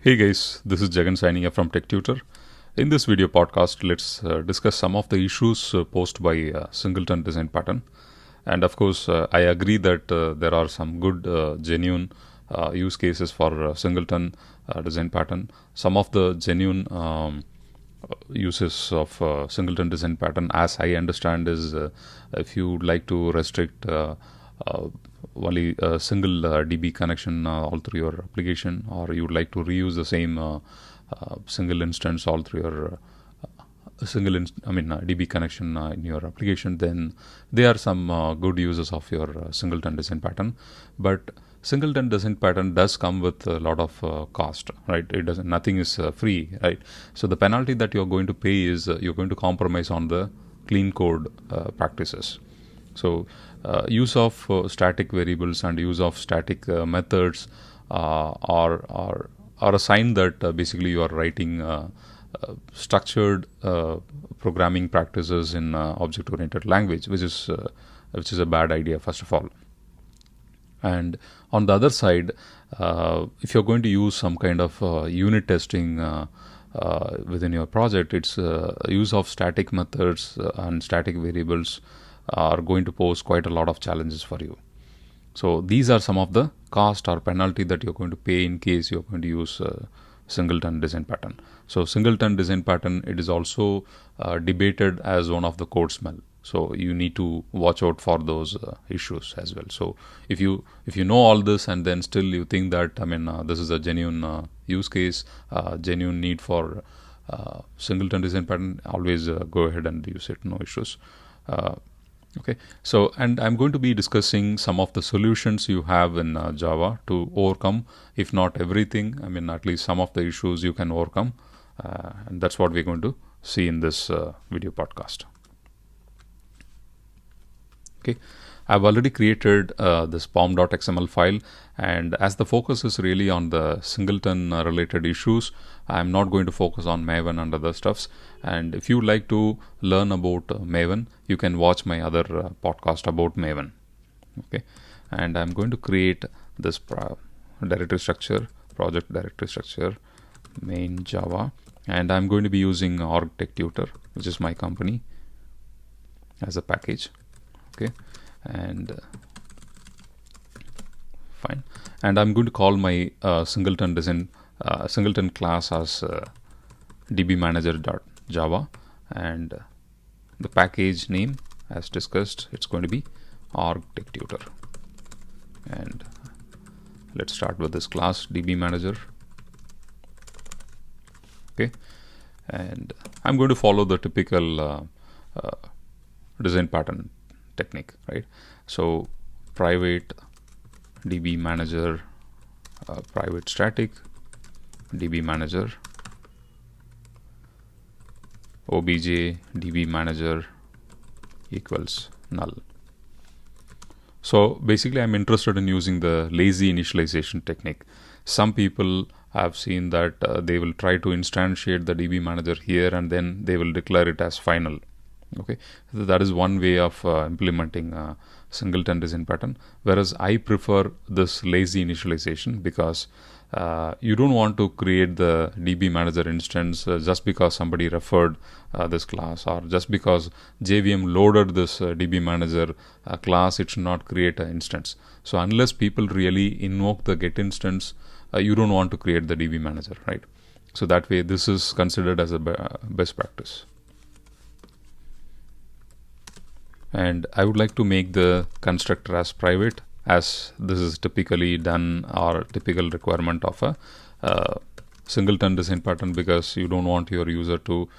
Hey guys, this is Jagan signing up from Tech Tutor. In this video podcast, let's discuss some of the issues posed by Singleton Design Pattern. And of course, I agree that there are some good, genuine use cases for Singleton Design Pattern. Some of the genuine uses of Singleton Design Pattern, as I understand, is if you would like to restrict uh, only a single DB connection all through your application, or you would like to reuse the same single instance all through your DB connection in your application, then there are some good uses of your Singleton Design Pattern. But Singleton Design Pattern does come with a lot of cost, right? It doesn't. Nothing is free, right? So the penalty that you're going to pay is you're going to compromise on the clean code practices. So use of static variables and use of static methods are a sign that basically you are writing structured programming practices in object-oriented language, which is a bad idea, first of all. And on the other side, if you're going to use some kind of unit testing within your project, it's use of static methods and static variables are going to pose quite a lot of challenges for you. So these are some of the cost or penalty that you're going to pay in case you're going to use Singleton Design Pattern. So Singleton Design Pattern, it is also debated as one of the code smell. So you need to watch out for those issues as well. So if you know all this and then still you think that this is a genuine use case, genuine need for Singleton Design Pattern, always go ahead and use it, no issues. Okay, so and I'm going to be discussing some of the solutions you have in Java to overcome, if not everything, at least some of the issues you can overcome, and that's what we're going to see in this video podcast. Okay, I've already created this pom.xml file, and as the focus is really on the Singleton related issues, I'm not going to focus on Maven and other stuffs. And if you would like to learn about Maven, you can watch my other podcast about Maven. Okay, and I'm going to create this directory structure, project directory structure, main Java, and I'm going to be using org tech tutor, which is my company, as a package. Okay, and fine, and I'm going to call my Singleton Design Singleton class as dbmanager.java, and the package name, as discussed, it's going to be org tech tutor. And let's start with this class dbmanager. Okay, and I'm going to follow the typical design pattern technique, right? So private db manager, private static db manager, obj db manager equals null. So basically I'm interested in using the lazy initialization technique. Some people have seen that they will try to instantiate the db manager here and then they will declare it as final. Okay, so that is one way of implementing Singleton Design Pattern, whereas I prefer this lazy initialization because you don't want to create the DB Manager instance just because somebody referred this class, or just because JVM loaded this DB Manager class, it should not create an instance. So unless people really invoke the get instance, you don't want to create the DB Manager, right? So that way this is considered as a best practice. And I would like to make the constructor as private, as this is typically done or typical requirement of a Singleton Design Pattern, because you don't want your user to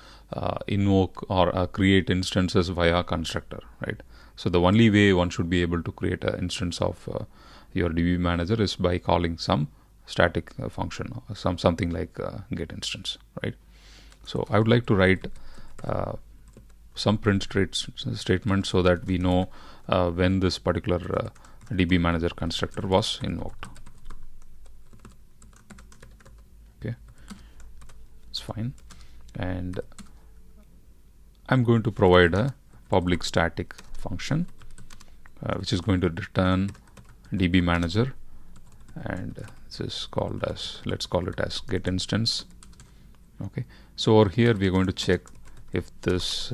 invoke or create instances via constructor, right? So the only way one should be able to create an instance of your DB manager is by calling some static function, or something like get instance, right? So I would like to write some print statement so that we know when this particular DB manager constructor was invoked. Okay, it's fine. And I'm going to provide a public static function which is going to return DB manager and this is called as, let's call it as get instance. Okay, so over here we are going to check if this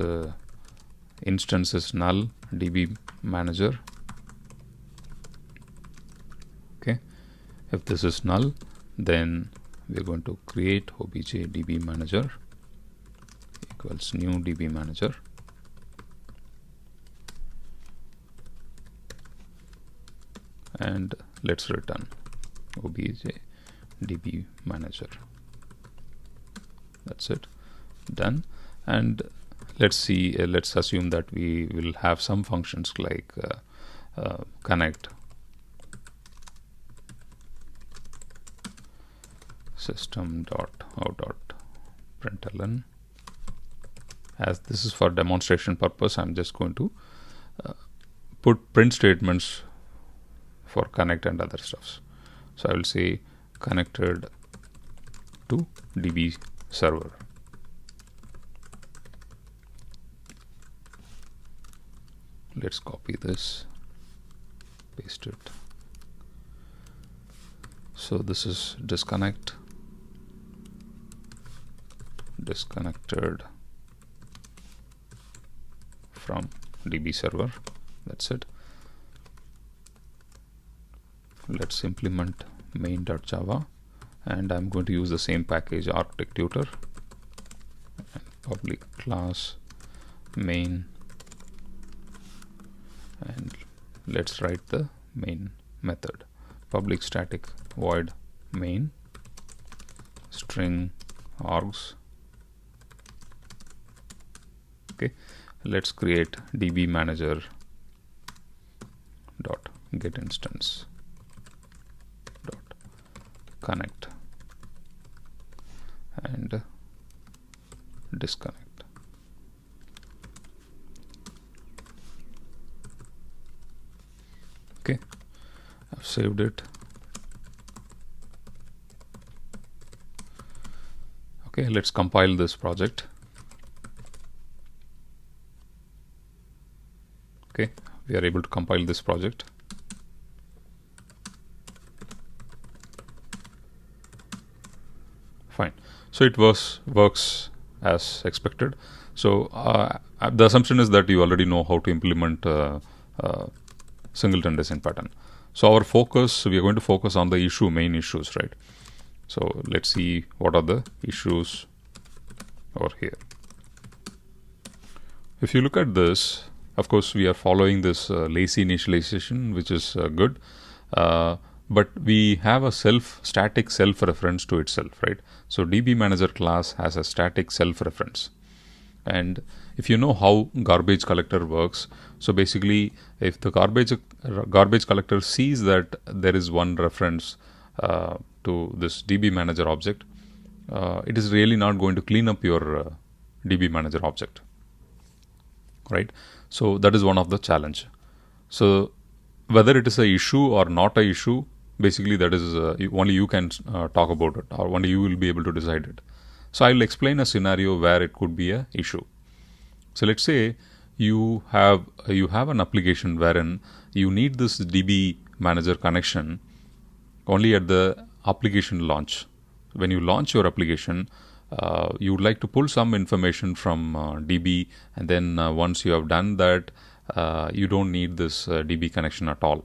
instance is null, db manager. Okay, if this is null, then we are going to create obj db manager equals new db manager, and let's return obj db manager. That's it, done. And let's see, let's assume that we will have some functions like connect system.out.println. As this is for demonstration purpose, I'm just going to put print statements for connect and other stuffs. So I will say connected to db server. Let's copy this, paste it. So this is disconnected from db server. That's it. Let's implement main.java, and I'm going to use the same package architect tutor, and public class main, and let's write the main method, public static void main string args. Okay, let's create db manager dot get instance dot connect and disconnect. Okay, I've saved it. Okay, let's compile this project. Okay, we are able to compile this project. Fine. So it works as expected. So the assumption is that you already know how to implement Singleton Design Pattern. So our focus, we are going to focus on the main issues, right? So let's see what are the issues over here. If you look at this, of course, we are following this lazy initialization, which is good. But we have a static self-reference to itself, right? So DB Manager class has a static self-reference. And if you know how garbage collector works, so basically if the garbage collector sees that there is one reference to this DB Manager object, it is really not going to clean up your DB Manager object, right? So that is one of the challenge. So whether it is a issue or not a issue, basically that is only you can talk about it, or only you will be able to decide it. So I will explain a scenario where it could be a issue. So let's say you have an application wherein you need this DB Manager connection only at the application launch. When you launch your application, you would like to pull some information from DB, and then once you have done that, you don't need this DB connection at all,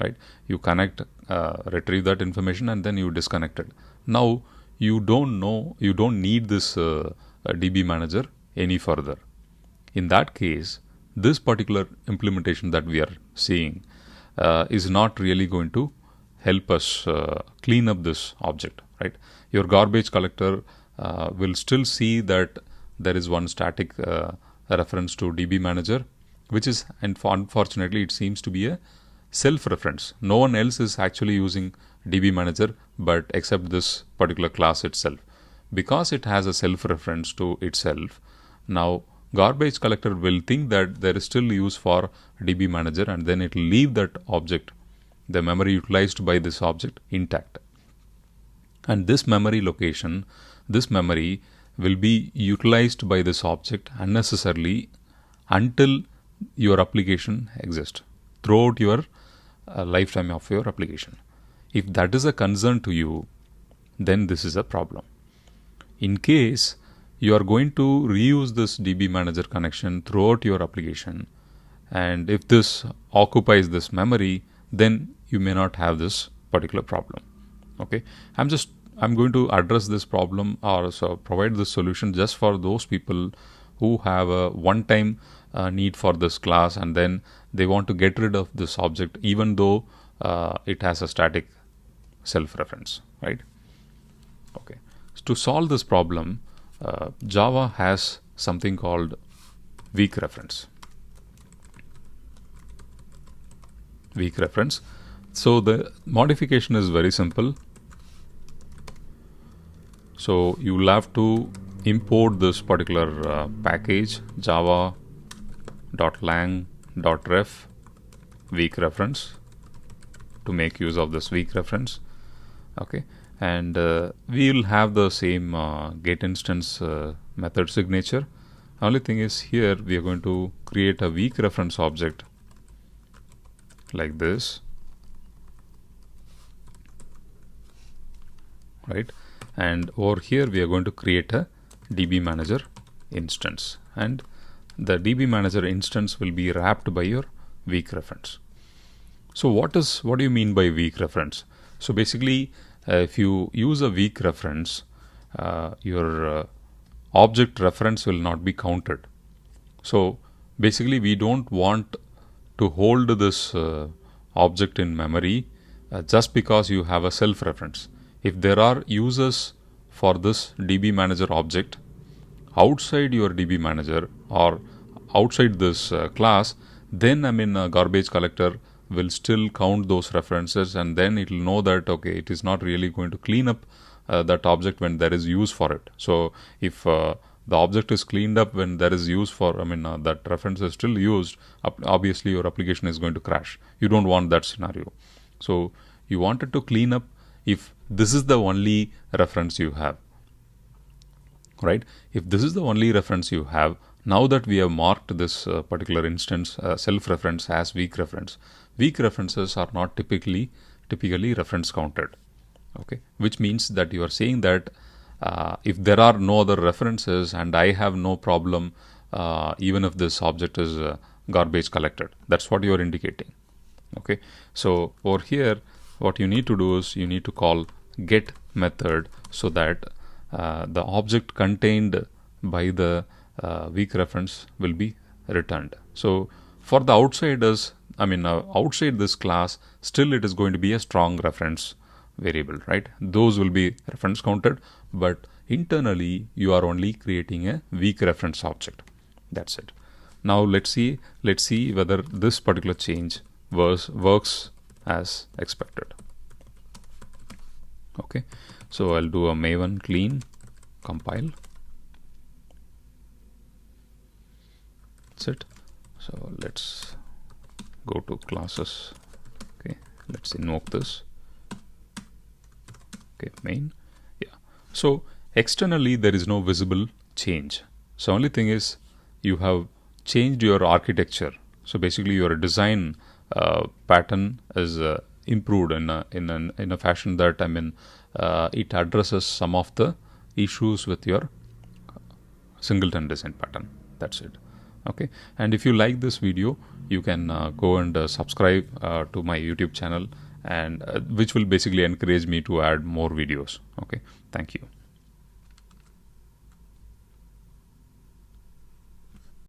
right? You connect, retrieve that information, and then you disconnect it. Now you don't need this DB Manager any further. In that case, this particular implementation that we are seeing is not really going to help us clean up this object, right? Your garbage collector will still see that there is one static reference to DB Manager, which is, and unfortunately it seems to be a self-reference. No one else is actually using DB Manager but except this particular class itself. Because it has a self-reference to itself, now garbage collector will think that there is still use for DB Manager, and then it will leave that object, the memory utilized by this object, intact. And this memory location, this memory will be utilized by this object unnecessarily until your application exists, throughout your lifetime of your application. If that is a concern to you, then this is a problem. In case you are going to reuse this DB manager connection throughout your application, and if this occupies this memory, then you may not have this particular problem. Okay, I'm going to address this problem, or so provide this solution just for those people who have a one-time need for this class, and then they want to get rid of this object even though it has a static self-reference, right? Okay, so to solve this problem, Java has something called weak reference. So the modification is very simple. So you will have to import this particular package, java.lang.ref weak reference, to make use of this weak reference. Okay, and we will have the same get instance method signature. Only thing is, here we are going to create a weak reference object like this, right? And over here we are going to create a DB manager instance, and the DB manager instance will be wrapped by your weak reference. So what do you mean by weak reference? So basically, if you use a weak reference, your object reference will not be counted. So basically, we don't want to hold this object in memory just because you have a self reference. If there are users for this DB manager object outside your DB manager or outside this class, then a garbage collector will still count those references, and then it will know that, okay, it is not really going to clean up that object when there is use for it. So if the object is cleaned up when there is use for, that reference is still used, obviously your application is going to crash. You don't want that scenario. So you wanted to clean up if this is the only reference you have, right? If this is the only reference you have, now that we have marked this particular instance self-reference as weak reference, weak references are not typically reference counted. Okay, which means that you are saying that if there are no other references and I have no problem even if this object is garbage collected. That's what you are indicating. Okay, so over here what you need to do is you need to call get method so that the object contained by the weak reference will be returned. So for the outsiders, outside this class, still it is going to be a strong reference variable, right? Those will be reference counted, but internally you are only creating a weak reference object. That's it. Now let's see whether this particular change works as expected. Okay, so I'll do a maven clean compile. That's it. So let's go to classes. Okay, let's invoke this. Okay, main. Yeah. So externally there is no visible change. So only thing is you have changed your architecture. So basically your design pattern is improved in a fashion that it addresses some of the issues with your Singleton design pattern. That's it. Okay, and if you like this video, you can go and subscribe to my YouTube channel, and which will basically encourage me to add more videos. Okay, thank you.